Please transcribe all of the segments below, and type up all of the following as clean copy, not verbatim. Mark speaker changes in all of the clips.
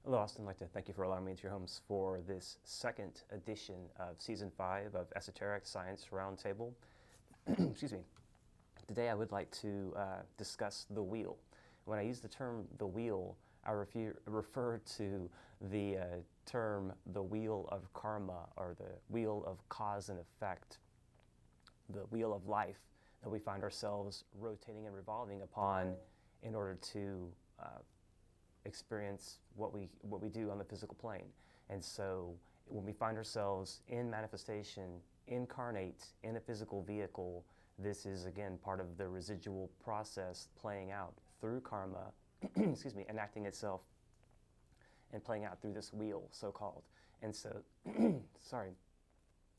Speaker 1: Hello, Austin. I'd like to thank you for allowing me into your homes for this second edition of Season 5 of Esoteric Science Roundtable. Excuse me. Today I would like to discuss the wheel. When I use the term the wheel, I refer to the term the wheel of karma, or the wheel of cause and effect, the wheel of life that we find ourselves rotating and revolving upon in order to experience what we do on the physical plane. And so when we find ourselves in manifestation, incarnate in a physical vehicle, this is again part of the residual process playing out through karma, excuse me, enacting itself and playing out through this wheel, so-called. And so, sorry,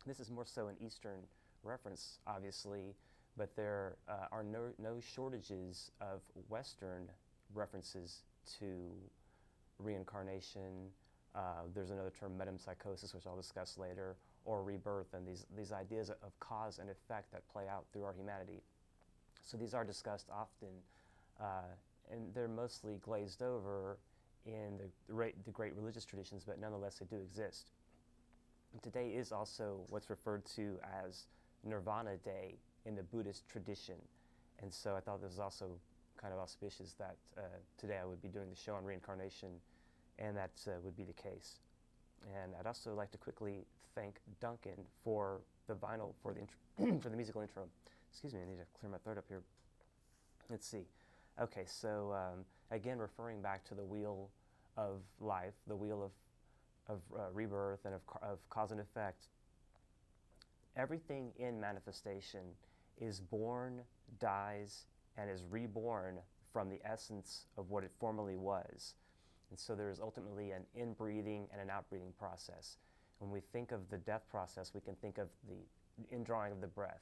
Speaker 1: this is more so an Eastern reference, obviously, but there are no shortages of Western references to reincarnation. There's another term, metempsychosis, which I'll discuss later, or rebirth, and these ideas of cause and effect that play out through our humanity. So these are discussed often, and they're mostly glazed over in the great religious traditions, but nonetheless they do exist. And today is also what's referred to as Nirvana Day in the Buddhist tradition, and so I thought this was also kind of auspicious that today I would be doing the show on reincarnation, and that would be the case. And I'd also like to quickly thank Duncan for the vinyl, for the for the musical intro. Excuse me, I need to clear my throat up here. Let's see. Okay, so again, referring back to the wheel of life, the wheel of rebirth and of cause and effect, everything in manifestation is born, dies, and is reborn from the essence of what it formerly was. And so there is ultimately an inbreathing and an outbreathing process. When we think of the death process, we can think of the indrawing of the breath,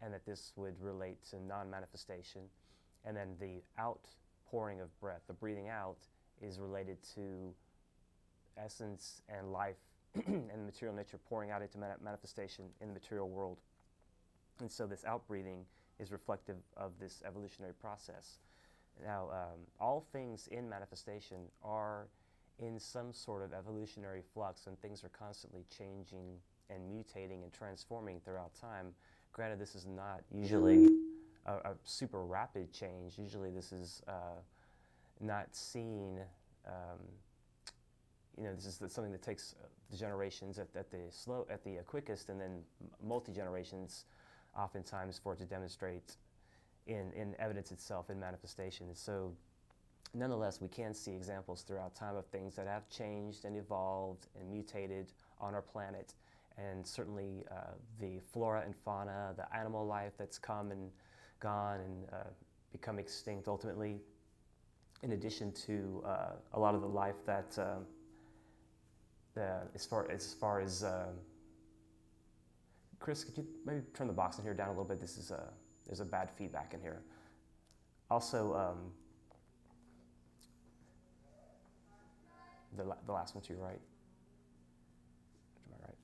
Speaker 1: and that this would relate to non-manifestation. And then the outpouring of breath, the breathing out, is related to essence and life and material nature pouring out into manifestation in the material world. And so this outbreathing is reflective of this evolutionary process. Now, all things in manifestation are in some sort of evolutionary flux, and things are constantly changing and mutating and transforming throughout time. Granted, this is not usually a super rapid change. Usually this is not seen, this is something that takes the generations at the quickest, and then multi-generations oftentimes for it to demonstrate in evidence itself, in manifestation. And so nonetheless, we can see examples throughout time of things that have changed and evolved and mutated on our planet. And certainly the flora and fauna, the animal life that's come and gone and become extinct ultimately, in addition to a lot of the life that, as far as Chris, could you maybe turn the box in here down a little bit? There's a bad feedback in here. Also, the last one to your right. To my right.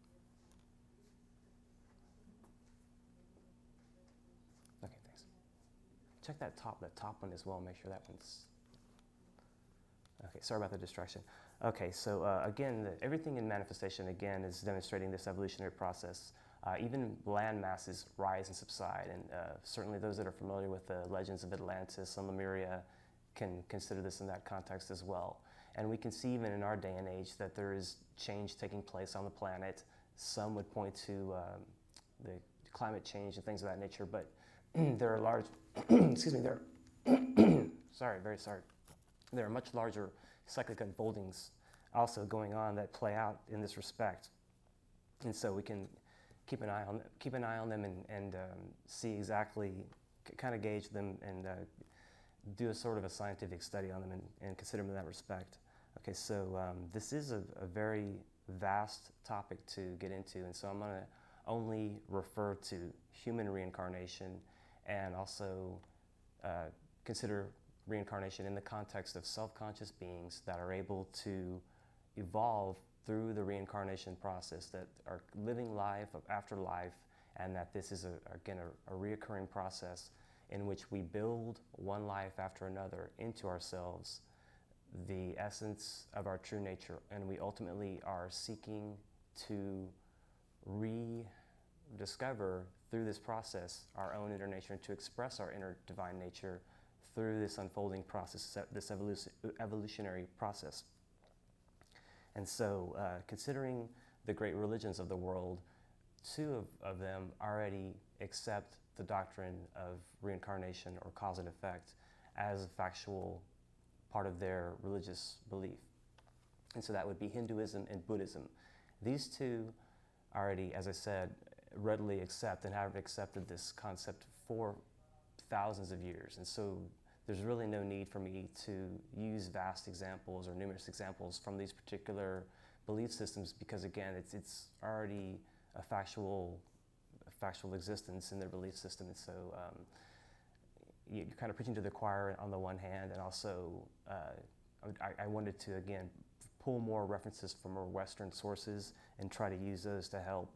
Speaker 1: Okay, thanks. Check that top one as well. Make sure that one's. Okay, sorry about the distraction. Okay, so again, everything in manifestation again is demonstrating this evolutionary process. Even land masses rise and subside, and certainly those that are familiar with the legends of Atlantis and Lemuria can consider this in that context as well. And we can see even in our day and age that there is change taking place on the planet. Some would point to the climate change and things of that nature, but there are large, excuse me, there are much larger cyclic unfoldings also going on that play out in this respect. And so we can keep an eye on them and see exactly, kind of gauge them and do a sort of a scientific study on them and consider them in that respect. Okay, so this is a very vast topic to get into, and so I'm going to only refer to human reincarnation and also consider reincarnation in the context of self-conscious beings that are able to evolve through the reincarnation process, that are living life after life, and that this is, again, a reoccurring process in which we build one life after another into ourselves, the essence of our true nature, and we ultimately are seeking to rediscover through this process our own inner nature and to express our inner divine nature through this unfolding process, this evolutionary process. And so, considering the great religions of the world, two of them already accept the doctrine of reincarnation or cause and effect as a factual part of their religious belief. And so that would be Hinduism and Buddhism. These two already, as I said, readily accept and have accepted this concept for thousands of years. And so there's really no need for me to use vast examples or numerous examples from these particular belief systems, because again, it's already a factual existence in their belief system. And so you're kind of preaching to the choir on the one hand, and also I wanted to, again, pull more references from more Western sources and try to use those to help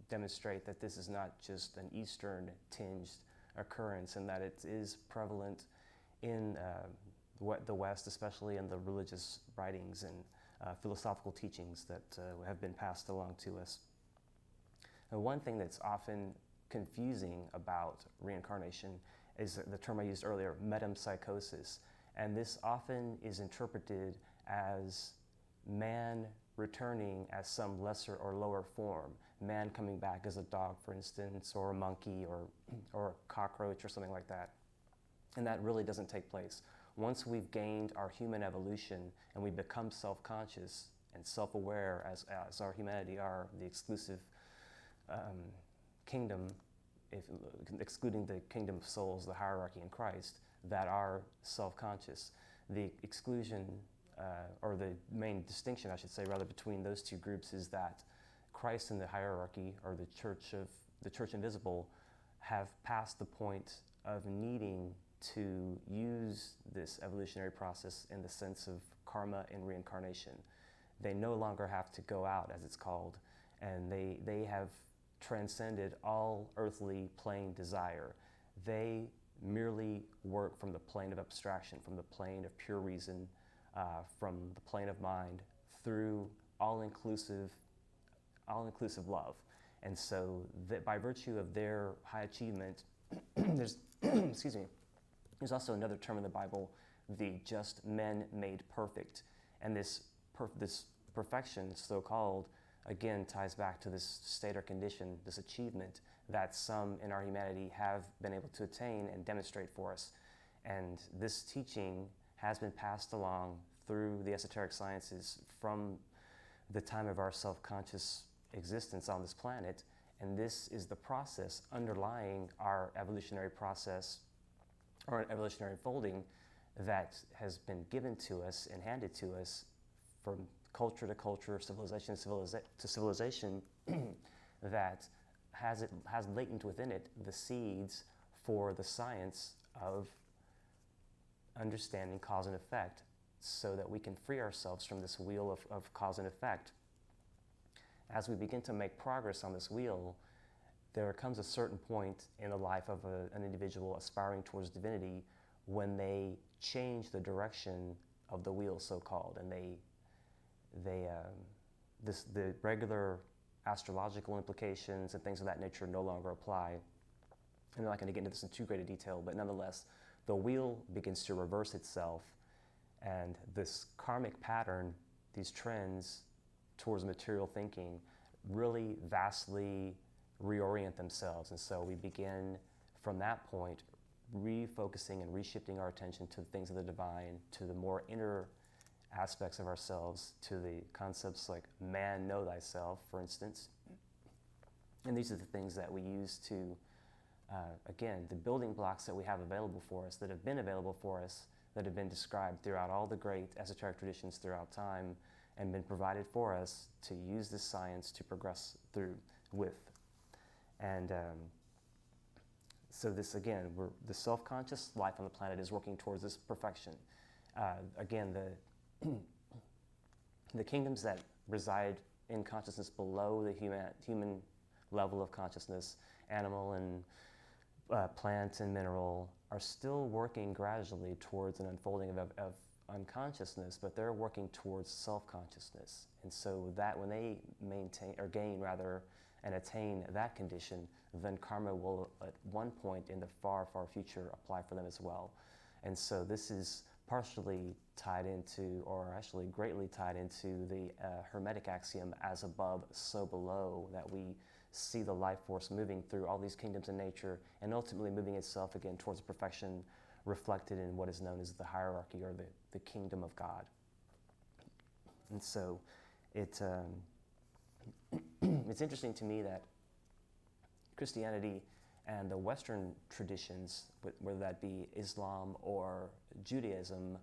Speaker 1: demonstrate that this is not just an Eastern tinged occurrence, and that it is prevalent in the West, especially in the religious writings and philosophical teachings that have been passed along to us. And one thing that's often confusing about reincarnation is the term I used earlier, metempsychosis. And this often is interpreted as man returning as some lesser or lower form. Man coming back as a dog, for instance, or a monkey, or a cockroach, or something like that. And that really doesn't take place. Once we've gained our human evolution and we become self-conscious and self-aware as our humanity are, the exclusive kingdom, excluding the kingdom of souls, the hierarchy in Christ, that are self-conscious. The exclusion, or the main distinction, I should say, rather, between those two groups is that Christ and the hierarchy, or the church invisible, have passed the point of needing to use this evolutionary process in the sense of karma and reincarnation. They no longer have to go out, as it's called, and they have transcended all earthly plane desire. They merely work from the plane of abstraction, from the plane of pure reason, from the plane of mind, through all-inclusive love. And so that by virtue of their high achievement, there's excuse me, there's also another term in the Bible, the just men made perfect. And this perfection, so-called, again ties back to this state or condition, this achievement that some in our humanity have been able to attain and demonstrate for us. And this teaching has been passed along through the esoteric sciences from the time of our self-conscious existence on this planet. And this is the process underlying our evolutionary process, or an evolutionary unfolding, that has been given to us and handed to us from culture to culture, civilization to civilization, that has latent within it the seeds for the science of understanding cause and effect, so that we can free ourselves from this wheel of cause and effect. As we begin to make progress on this wheel, there comes a certain point in the life of an individual aspiring towards divinity when they change the direction of the wheel, so-called, and the regular astrological implications and things of that nature no longer apply. I'm not going to get into this in too great a detail, but nonetheless, the wheel begins to reverse itself, and this karmic pattern, these trends towards material thinking, really vastly reorient themselves. And so we begin from that point refocusing and reshifting our attention to the things of the divine, to the more inner aspects of ourselves, to the concepts like man, know thyself, for instance. And these are the things that we use to, again, the building blocks that we have available for us, that have been available for us, that have been described throughout all the great esoteric traditions throughout time, and been provided for us to use this science to progress through with. And so this, again, the self-conscious life on the planet is working towards this perfection. Again, the kingdoms that reside in consciousness below the human level of consciousness, animal and plant and mineral, are still working gradually towards an unfolding unconsciousness, but they're working towards self-consciousness. And so that when they maintain, or gain rather, and attain that condition, then karma will at one point in the far, far future apply for them as well. And so this is partially tied into, or actually greatly tied into, the Hermetic axiom, as above, so below, that we see the life force moving through all these kingdoms of nature and ultimately moving itself again towards perfection, reflected in what is known as the hierarchy, or the kingdom of God. And so it it's interesting to me that Christianity and the Western traditions, whether that be Islam or Judaism,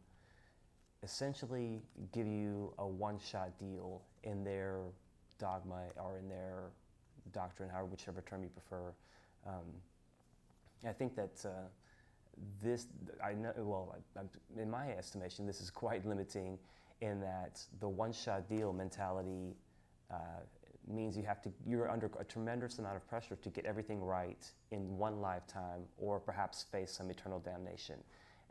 Speaker 1: essentially give you a one-shot deal in their dogma or in their doctrine, however, whichever term you prefer. I think that in my estimation, this is quite limiting, in that the one-shot deal mentality means you're under a tremendous amount of pressure to get everything right in one lifetime, or perhaps face some eternal damnation.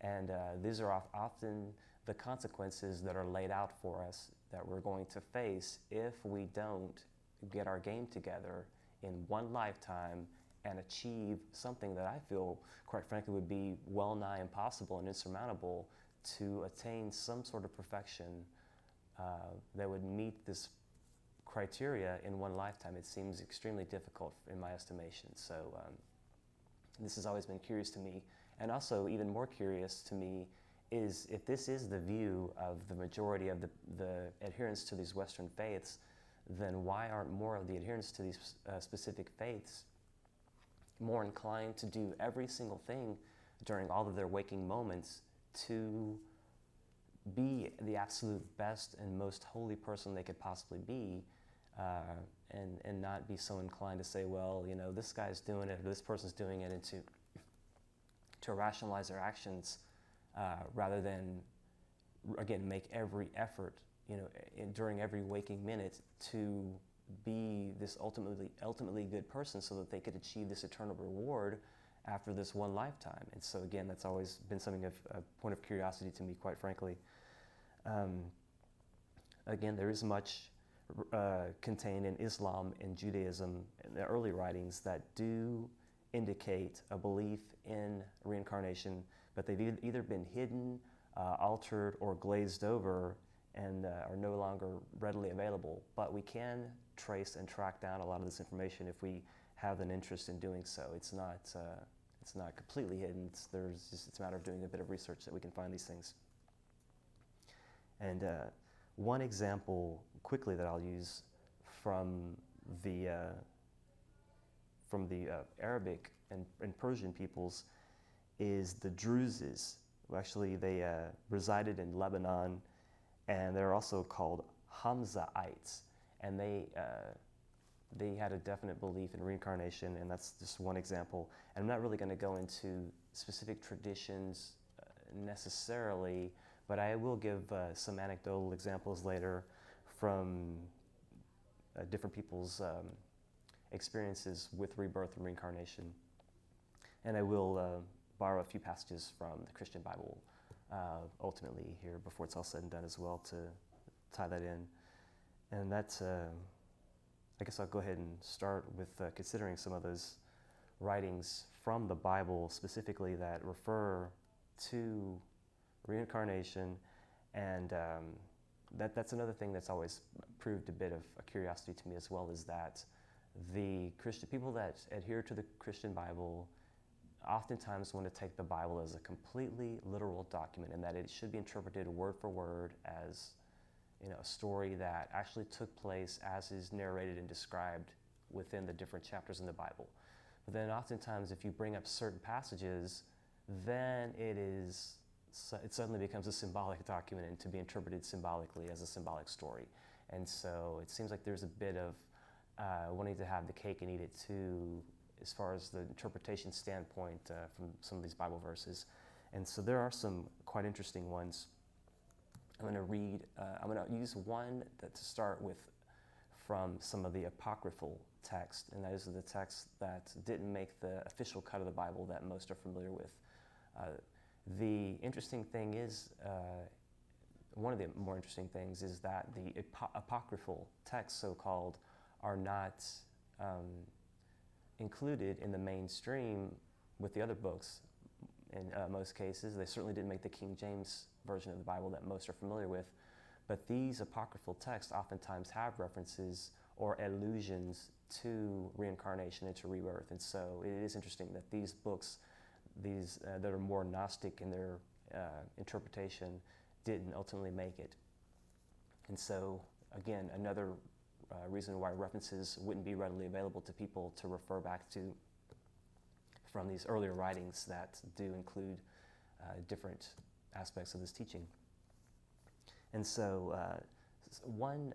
Speaker 1: And these are often the consequences that are laid out for us that we're going to face if we don't get our game together in one lifetime and achieve something that I feel, quite frankly, would be well nigh impossible and insurmountable, to attain some sort of perfection that would meet this criteria in one lifetime. It seems extremely difficult in my estimation. So this has always been curious to me. And also even more curious to me is, if this is the view of the majority of the adherents to these Western faiths, then why aren't more of the adherents to these specific faiths more inclined to do every single thing during all of their waking moments to be the absolute best and most holy person they could possibly be, and not be so inclined to say, well, this guy's doing it, or this person's doing it, and to rationalize their actions, rather than, again, make every effort, during every waking minute, to be this ultimately good person, so that they could achieve this eternal reward after this one lifetime. And so again, that's always been something of a point of curiosity to me, quite frankly. Again, there is much contained in Islam and Judaism in the early writings that do indicate a belief in reincarnation, but they've either been hidden, altered, or glazed over, and are no longer readily available. But we can trace and track down a lot of this information if we have an interest in doing so. It's not completely hidden. It's a matter of doing a bit of research that we can find these things. And one example quickly that I'll use from the Arabic and Persian peoples is the Druzes. Actually, they resided in Lebanon, and they're also called Hamzaites, and they had a definite belief in reincarnation, and that's just one example. And I'm not really going to go into specific traditions necessarily, but I will give some anecdotal examples later from different people's experiences with rebirth and reincarnation. And I will borrow a few passages from the Christian Bible ultimately here before it's all said and done as well, to tie that in. And that's, I guess I'll go ahead and start with considering some of those writings from the Bible specifically that refer to reincarnation. And that's another thing that's always proved a bit of a curiosity to me as well, is that the Christian people that adhere to the Christian Bible oftentimes want to take the Bible as a completely literal document, and that it should be interpreted word for word as a story that actually took place as is narrated and described within the different chapters in the Bible. But then oftentimes if you bring up certain passages, then it suddenly becomes a symbolic document and to be interpreted symbolically as a symbolic story. And so it seems like there's a bit of wanting to have the cake and eat it too, as far as the interpretation standpoint from some of these Bible verses. And so there are some quite interesting ones. I'm going to use one to start with from some of the apocryphal text, and those are the texts that didn't make the official cut of the Bible that most are familiar with. The interesting thing is, one of the more interesting things is that the apocryphal texts, so-called, are not included in the mainstream with the other books. In most cases, they certainly didn't make the King James version of the Bible that most are familiar with, but these apocryphal texts oftentimes have references or allusions to reincarnation and to rebirth. And so it is interesting that these books, that are more Gnostic in their interpretation, didn't ultimately make it. And so, again, another reason why references wouldn't be readily available to people to refer back to from these earlier writings that do include different aspects of this teaching. And so one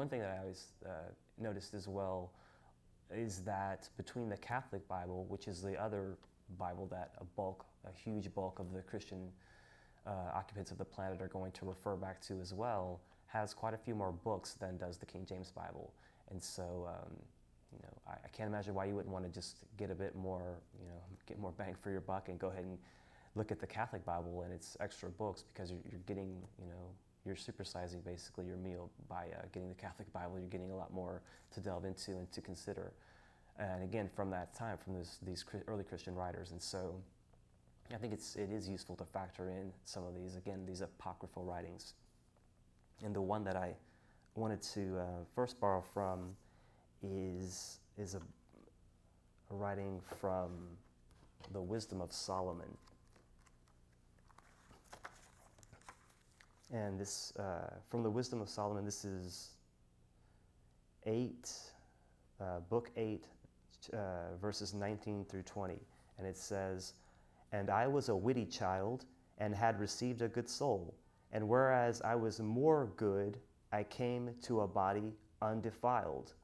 Speaker 1: thing that I always noticed as well is that between the Catholic Bible, which is the other Bible that a huge bulk of the Christian occupants of the planet are going to refer back to as well, has quite a few more books than does the King James Bible. And so I can't imagine why you wouldn't want to just get a bit more, get more bang for your buck and go ahead and look at the Catholic Bible and its extra books, because you're getting, you're supersizing basically your meal by getting the Catholic Bible. You're getting a lot more to delve into and to consider. And again, from that time, from these early Christian writers. And so I think it is useful to factor in some of these, again, these apocryphal writings. And the one that I wanted to first borrow from is a writing from the Wisdom of Solomon. And this, from the Wisdom of Solomon, this is book 8, verses 19 through 20. And it says, "And I was a witty child, and had received a good soul. And whereas I was more good, I came to a body undefiled."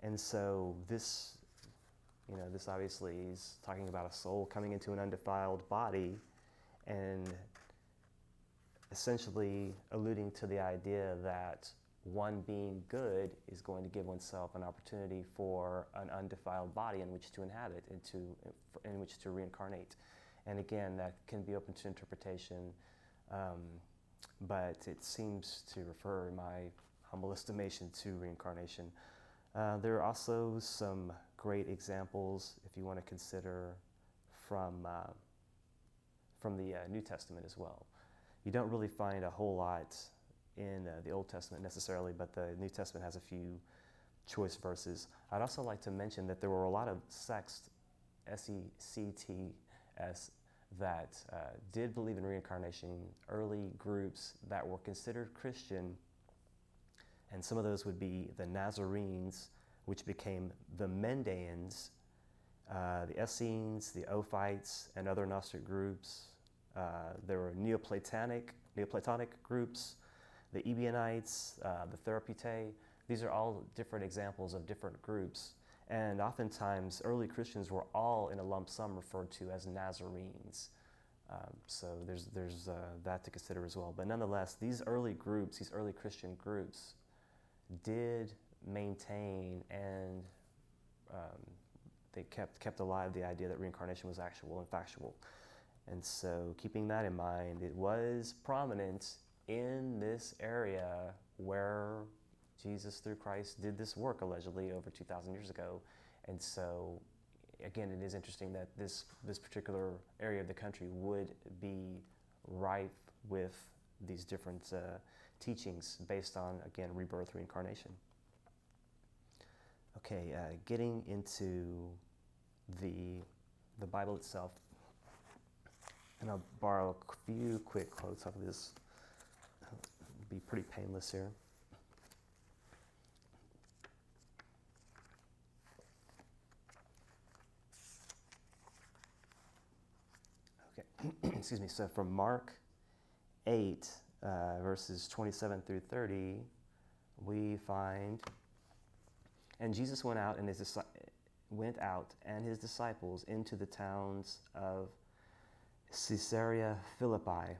Speaker 1: And so this obviously is talking about a soul coming into an undefiled body, and essentially alluding to the idea that one being good is going to give oneself an opportunity for an undefiled body in which to inhabit, in which to reincarnate. And again, that can be open to interpretation, but it seems to refer, in my humble estimation, to reincarnation. There are also some great examples, if you want to consider, from the New Testament as well. You don't really find a whole lot in the Old Testament necessarily, but the New Testament has a few choice verses. I'd also like to mention that there were a lot of sects, S-E-C-T-S, that did believe in reincarnation, early groups that were considered Christian, and some of those would be the Nazarenes, which became the Mendaeans, the Essenes, the Ophites, and other Gnostic groups. There were Neoplatonic groups, the Ebionites, the Therapeutae. These are all different examples of different groups. And oftentimes, early Christians were all in a lump sum referred to as Nazarenes. So there's that to consider as well. But nonetheless, these early Christian groups did maintain and they kept alive the idea that reincarnation was actual and factual. And so keeping that in mind, it was prominent in this area where Jesus, through Christ, did this work allegedly over 2,000 years ago. And so, again, it is interesting that this particular area of the country would be rife with these different teachings based on, again, rebirth, reincarnation. Okay, getting into the Bible itself, and I'll borrow a few quick quotes off of this. It'll be pretty painless here. Okay, excuse me. So from Mark 8, verses 27 through 30, we find, "And Jesus went out and his disciples into the towns of Caesarea Philippi,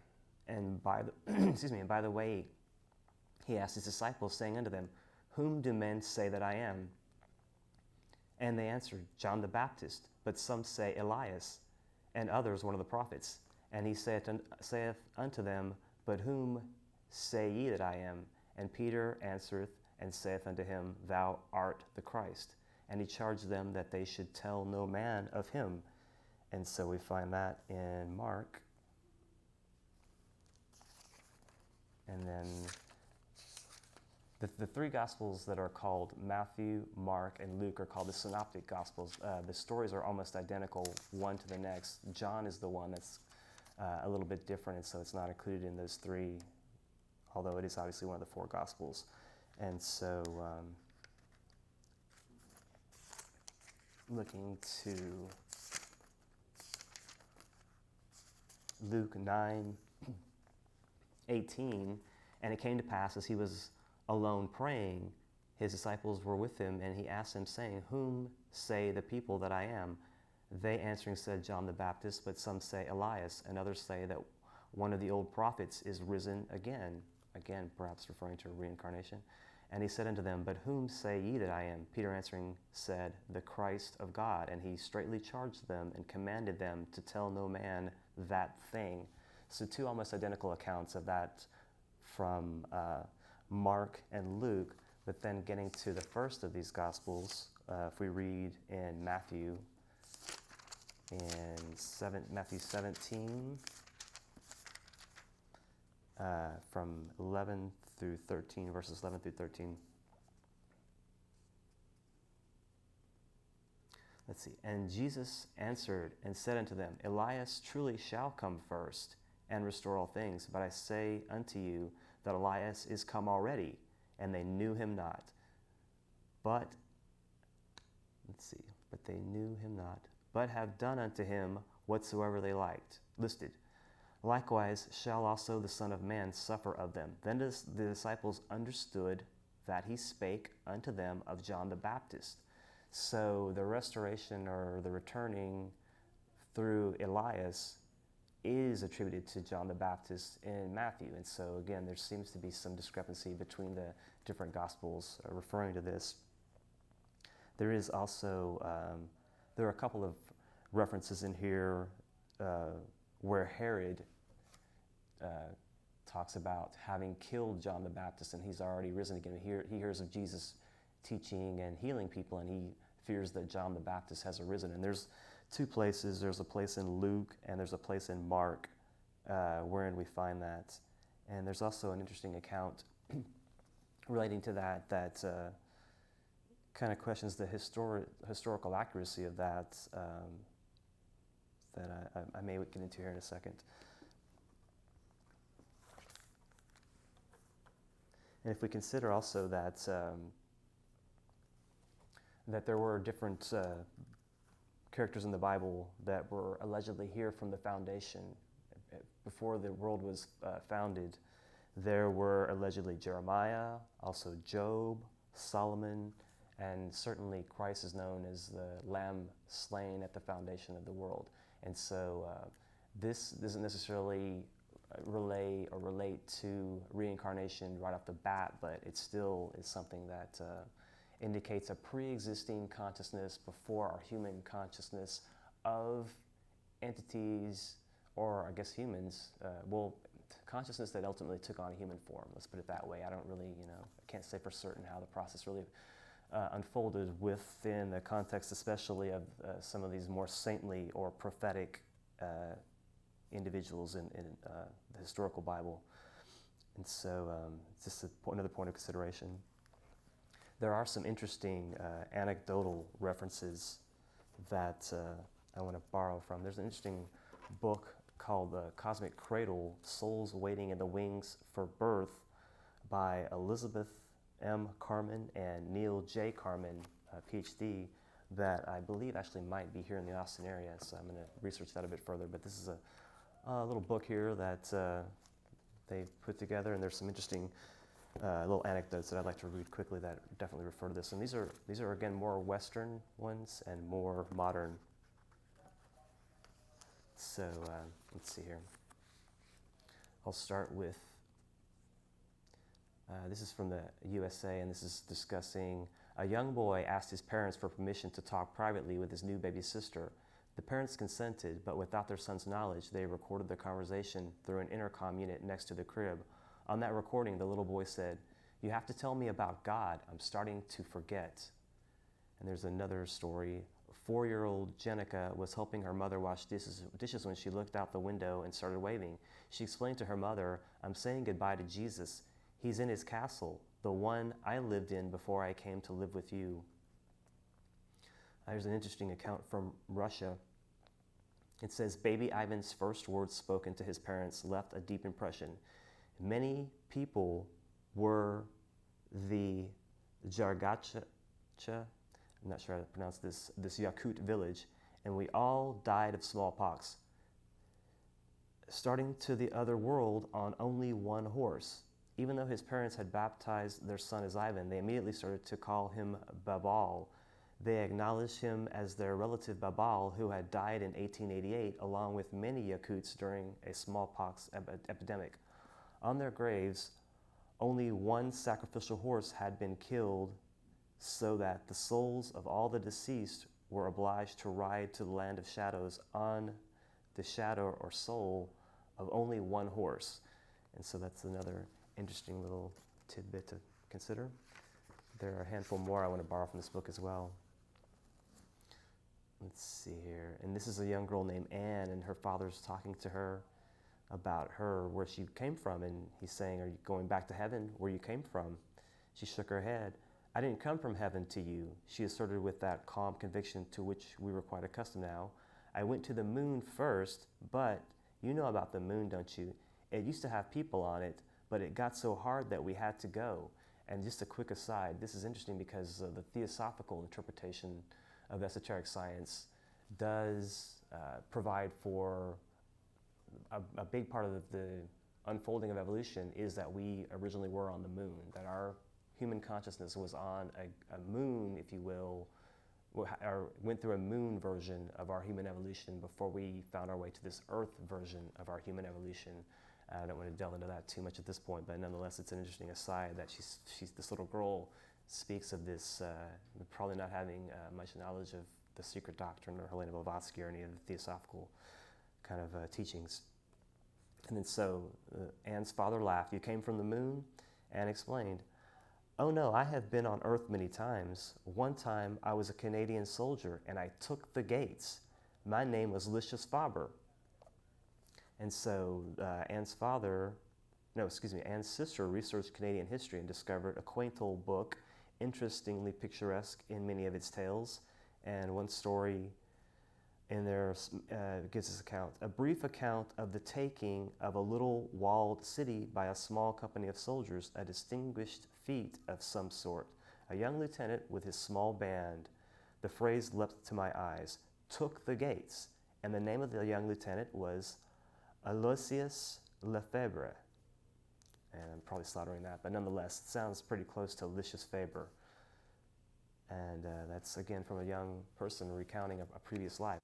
Speaker 1: and by the way, he asked his disciples, saying unto them, Whom do men say that I am? And they answered, John the Baptist, but some say Elias, and others one of the prophets. And he saith unto them, But whom say ye that I am? And Peter answereth and saith unto him, Thou art the Christ. And he charged them that they should tell no man of him. And so we find that in Mark. And then the three Gospels that are called Matthew, Mark, and Luke are called the Synoptic Gospels. The stories are almost identical one to the next. John is the one that's a little bit different, and so it's not included in those three, although it is obviously one of the four Gospels. And so looking to Luke 9:18, and it came to pass as he was alone praying, his disciples were with him, and he asked them, saying, Whom say the people that I am? They answering said, John the Baptist, but some say Elias, and others say that one of the old prophets is risen again, perhaps referring to reincarnation. And he said unto them, But whom say ye that I am? Peter answering said, The Christ of God. And he straitly charged them and commanded them to tell no man that thing. So two almost identical accounts of that from Mark and Luke, but then getting to the first of these Gospels, if we read in Matthew, Matthew 17, from 11 through 13, verses 11 through 13. Let's see. And Jesus answered and said unto them, Elias truly shall come first and restore all things. But I say unto you that Elias is come already, and they knew him not. But they knew him not, but have done unto him whatsoever they listed. Likewise shall also the Son of Man suffer of them. Then the disciples understood that he spake unto them of John the Baptist. So the restoration or the returning through Elias is attributed to John the Baptist in Matthew. And so again, there seems to be some discrepancy between the different Gospels referring to this. There is also, there are a couple of references in here where Herod talks about having killed John the Baptist, and he's already risen again. He hears of Jesus teaching and healing people, and he fears that John the Baptist has arisen. And there's two places. There's a place in Luke and there's a place in Mark wherein we find that. And there's also an interesting account relating to that kind of questions the historical accuracy of that that I may get into here in a second. And if we consider also that that there were different characters in the Bible that were allegedly here from the foundation. Before the world was founded, there were allegedly Jeremiah, also Job, Solomon, and certainly Christ is known as the Lamb slain at the foundation of the world. And so this doesn't necessarily relate to reincarnation right off the bat, but it still is something that indicates a pre-existing consciousness before our human consciousness of entities, or I guess humans, consciousness that ultimately took on a human form. Let's put it that way. I don't really, I can't say for certain how the process really unfolded within the context, especially of some of these more saintly or prophetic individuals in the historical Bible. And so it's just another point of consideration. There are some interesting anecdotal references that I want to borrow from. There's an interesting book called The Cosmic Cradle, Souls Waiting in the Wings for Birth by Elizabeth M. Carmen and Neil J. Carmen, PhD, that I believe actually might be here in the Austin area, so I'm going to research that a bit further. But this is a little book here that they put together, and there's some interesting little anecdotes that I'd like to read quickly that definitely refer to this. And these are again more Western ones and more modern. So let's see here. I'll start with, this is from the USA, and this is discussing a young boy asked his parents for permission to talk privately with his new baby sister. The parents consented, but without their son's knowledge, they recorded the conversation through an intercom unit next to the crib. On that recording, the little boy said, "You have to tell me about God. I'm starting to forget." And there's another story. 4-year-old Jenica was helping her mother wash dishes when she looked out the window and started waving. She explained to her mother, "I'm saying goodbye to Jesus. He's in his castle, the one I lived in before I came to live with you." There's an interesting account from Russia. It says, baby Ivan's first words spoken to his parents left a deep impression. Many people were the Jargacha, I'm not sure how to pronounce this Yakut village, and we all died of smallpox. Starting to the other world on only one horse. Even though his parents had baptized their son as Ivan, they immediately started to call him Babal. They acknowledged him as their relative Babal, who had died in 1888, along with many Yakuts during a smallpox epidemic. On their graves, only one sacrificial horse had been killed, so that the souls of all the deceased were obliged to ride to the land of shadows on the shadow or soul of only one horse. And so that's another interesting little tidbit to consider. There are a handful more I want to borrow from this book as well. Let's see here. And this is a young girl named Anne, and her father's talking to her about where she came from. And he's saying, "Are you going back to heaven where you came from?" She shook her head. "I didn't come from heaven to you," she asserted with that calm conviction to which we were quite accustomed now. "I went to the moon first, but you know about the moon, don't you? It used to have people on it, but it got so hard that we had to go." And just a quick aside, this is interesting because the theosophical interpretation of esoteric science does provide for a big part of the unfolding of evolution is that we originally were on the moon, that our human consciousness was on a moon, if you will, or went through a moon version of our human evolution before we found our way to this earth version of our human evolution. I don't want to delve into that too much at this point, but nonetheless, it's an interesting aside that she's this little girl speaks of this, probably not having much knowledge of the secret doctrine or Helena Blavatsky or any of the theosophical kind of teachings. And then so Anne's father laughed. "You came from the moon?" Anne explained. "Oh no, I have been on Earth many times. One time I was a Canadian soldier and I took the gates. My name was Lucius Faber." And so Anne's sister researched Canadian history and discovered a quaint old book, interestingly picturesque in many of its tales. And one story in there gives this account, a brief account of the taking of a little walled city by a small company of soldiers, a distinguished feat of some sort. A young lieutenant with his small band. The phrase leapt to my eyes, took the gates, and the name of the young lieutenant was Aloysius Lefebvre. And I'm probably slaughtering that, but nonetheless, it sounds pretty close to Lucius Faber. And that's, again, from a young person recounting a previous life.